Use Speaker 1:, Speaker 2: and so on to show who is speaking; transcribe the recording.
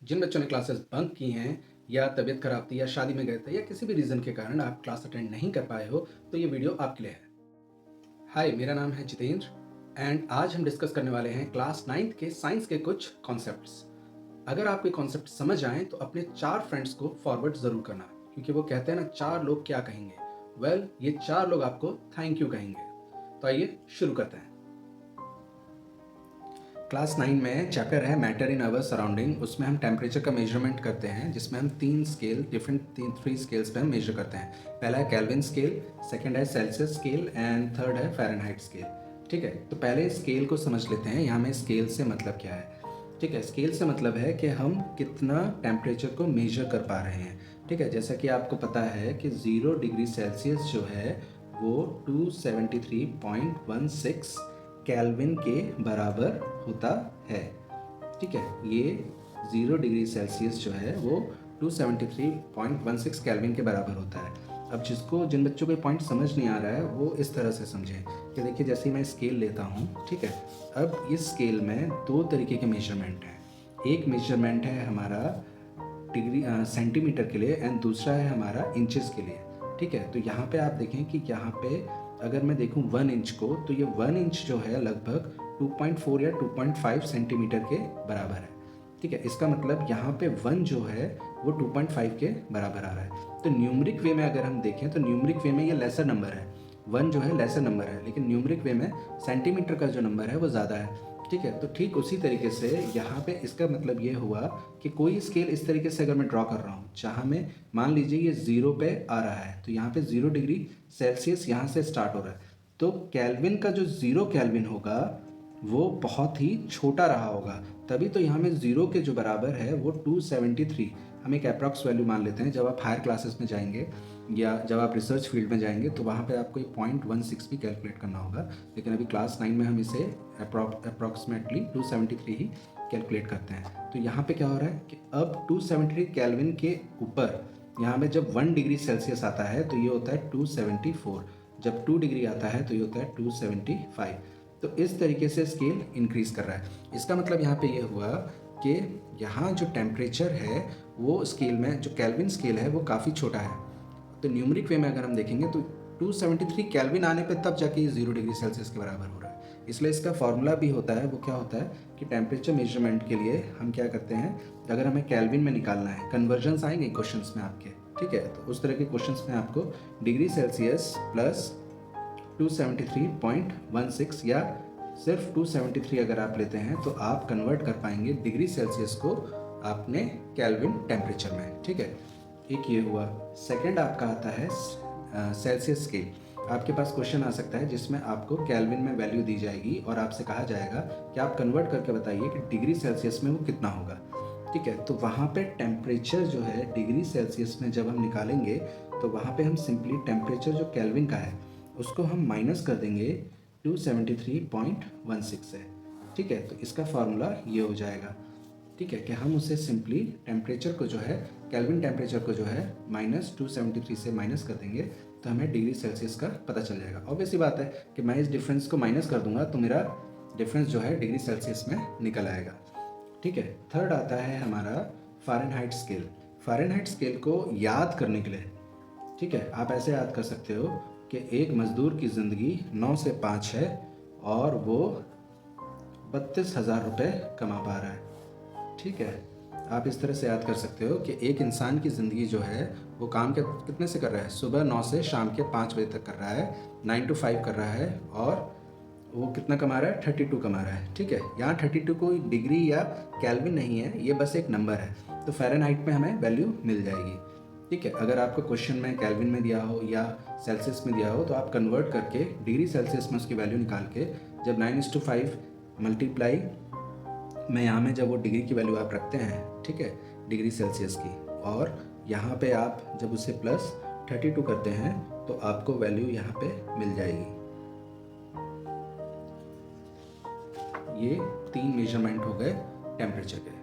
Speaker 1: जिन बच्चों ने classes bunk की हैं या तबीयत खराब थी या शादी में गए थे या किसी भी रीज़न के कारण आप क्लास अटेंड नहीं कर पाए हो तो ये वीडियो आपके लिए है। हाय, मेरा नाम है जितेंद्र एंड आज हम डिस्कस करने वाले हैं क्लास 9th के साइंस के कुछ कॉन्सेप्ट्स। अगर आपको कॉन्सेप्ट समझ आए तो अपने 4 फ्रेंड्स को फॉरवर्ड ज़रूर करना, क्योंकि वो कहते हैं ना, 4 लोग क्या कहेंगे। ये 4 लोग आपको थैंक यू कहेंगे। तो आइए शुरू करते हैं। क्लास 9 में चैप्टर है मैटर इन आवर सराउंडिंग। उसमें हम टेम्परेचर का मेजरमेंट करते हैं, जिसमें हम 3 स्केल थ्री स्केल्स पे हम मेजर करते हैं। पहला है केल्विन स्केल, सेकंड है सेल्सियस स्केल एंड थर्ड है फ़ारेनहाइट स्केल। ठीक है, तो पहले स्केल को समझ लेते हैं। यहाँ में स्केल से मतलब क्या है। ठीक है, स्केल से मतलब है कि हम कितना टेम्परेचर को मेजर कर पा रहे हैं। ठीक है, जैसा कि आपको पता है कि 0 डिग्री सेल्सियस जो है वो 273.16 केल्विन के बराबर होता है। ठीक है, ये 0 डिग्री सेल्सियस जो है वो 273.16 केल्विन के बराबर होता है। अब जिन बच्चों को पॉइंट समझ नहीं आ रहा है वो इस तरह से समझें कि देखिए, जैसे ही मैं स्केल लेता हूँ, ठीक है, अब इस स्केल में 2 तरीके के मेजरमेंट हैं। एक मेजरमेंट है हमारा सेंटीमीटर के लिए एंड दूसरा है हमारा इंचेस के लिए। ठीक है, तो यहाँ पे आप देखें कि यहाँ पे अगर मैं देखूँ 1 इंच को, तो ये 1 इंच जो है लगभग 2.4 या 2.5 सेंटीमीटर के बराबर है। ठीक है, इसका मतलब यहाँ पे 1 जो है वो 2.5 के बराबर आ रहा है। तो न्यूमरिक वे में अगर हम देखें तो न्यूमरिक वे में ये लेसर नंबर है, 1 जो है लेसर नंबर है, लेकिन न्यूमरिक वे में सेंटीमीटर का जो नंबर है वो ज़्यादा है। ठीक है, तो ठीक उसी तरीके से यहाँ पे इसका मतलब ये हुआ कि कोई स्केल इस तरीके से अगर मैं ड्रॉ कर रहा हूँ, जहाँ में मान लीजिए ये 0 पे आ रहा है, तो यहाँ पे 0 डिग्री सेल्सियस यहाँ से स्टार्ट हो रहा है, तो केल्विन का जो 0 केल्विन होगा वो बहुत ही छोटा रहा होगा, तभी तो यहाँ में 0 के जो बराबर है वो 273 हम एक अप्रॉक्स वैल्यू मान लेते हैं। जब आप हायर क्लासेस में जाएंगे या जब आप रिसर्च फील्ड में जाएंगे तो वहाँ पे आपको 0.16 भी कैलकुलेट करना होगा, लेकिन अभी क्लास 9 में हम इसे अप्रॉक्सीमेटली 273 ही कैलकुलेट करते हैं। तो यहाँ पे क्या हो रहा है कि अब 273 केल्विन के ऊपर यहाँ में जब 1 डिग्री सेल्सियस आता है तो ये होता है 274, जब 2 डिग्री आता है तो ये होता है 275। तो इस तरीके से स्केल इंक्रीज कर रहा है। इसका मतलब यहाँ पे ये हुआ कि यहाँ जो टेम्परेचर है वो स्केल में, जो केल्विन स्केल है वो काफ़ी छोटा है। तो न्यूमरिक वे में अगर हम देखेंगे तो 273 केल्विन आने पे तब जाके ये 0 डिग्री सेल्सियस के बराबर हो रहा है। इसलिए इसका फॉर्मूला भी होता है, वो क्या होता है कि टेम्परेचर मेजरमेंट के लिए हम क्या करते हैं, अगर हमें केल्विन में निकालना है, कन्वर्जन्स आएंगे क्वेश्चंस में आपके। ठीक है, तो उस तरह के क्वेश्चंस में आपको डिग्री सेल्सियस प्लस 273.16 या सिर्फ 273 अगर आप लेते हैं तो आप कन्वर्ट कर पाएंगे डिग्री सेल्सियस को आपने केल्विन टेम्परेचर में। ठीक है, एक ये हुआ। सेकंड आपका आता है सेल्सियस स्केल। आपके पास क्वेश्चन आ सकता है जिसमें आपको केल्विन में वैल्यू दी जाएगी और आपसे कहा जाएगा कि आप कन्वर्ट करके बताइए कि डिग्री सेल्सियस में वो कितना होगा। ठीक है, तो वहाँ पे टेम्परेचर जो है डिग्री सेल्सियस में जब हम निकालेंगे तो वहाँ पे हम सिंपली टेम्परेचर जो केल्विन का है उसको हम माइनस कर देंगे 273.16 से। ठीक है, तो इसका फार्मूला ये हो जाएगा। ठीक है, कि हम उसे सिंपली टेम्परेचर को जो है, केल्विन टेम्परेचर को जो है -273 से माइनस कर देंगे तो हमें डिग्री सेल्सियस का पता चल जाएगा। ऑब्वियसली बात है कि मैं इस डिफरेंस को माइनस कर दूंगा तो मेरा डिफरेंस जो है डिग्री सेल्सियस में निकल आएगा। ठीक है, थर्ड आता है हमारा फ़ारेनहाइट स्केल। फ़ारेनहाइट स्केल को याद करने के लिए, ठीक है, आप ऐसे याद कर सकते हो कि एक मज़दूर की ज़िंदगी 9 से 5 है और वो 32,000 रुपये कमा पा रहा है। ठीक है, आप इस तरह से याद कर सकते हो कि एक इंसान की ज़िंदगी जो है वो काम के कितने से कर रहा है, सुबह 9 से शाम के 5 बजे तक कर रहा है, 9 to 5 कर रहा है, और वो कितना कमा रहा है, 32 कमा रहा है। ठीक है, यहाँ 32 कोई डिग्री या केल्विन नहीं है, ये बस एक नंबर है, तो फ़ारेनहाइट में हमें वैल्यू मिल जाएगी। ठीक है, अगर आपको क्वेश्चन में केल्विन में दिया हो या सेल्सियस में दिया हो तो आप कन्वर्ट करके डिग्री सेल्सियस में उसकी वैल्यू निकाल के जब 9:5 मल्टीप्लाई में यहाँ में जब वो डिग्री की वैल्यू आप रखते हैं, ठीक है, डिग्री सेल्सियस की, और यहाँ पे आप जब उसे प्लस 32 करते हैं तो आपको वैल्यू यहाँ पे मिल जाएगी। ये 3 मेजरमेंट हो गए टेम्परेचर के।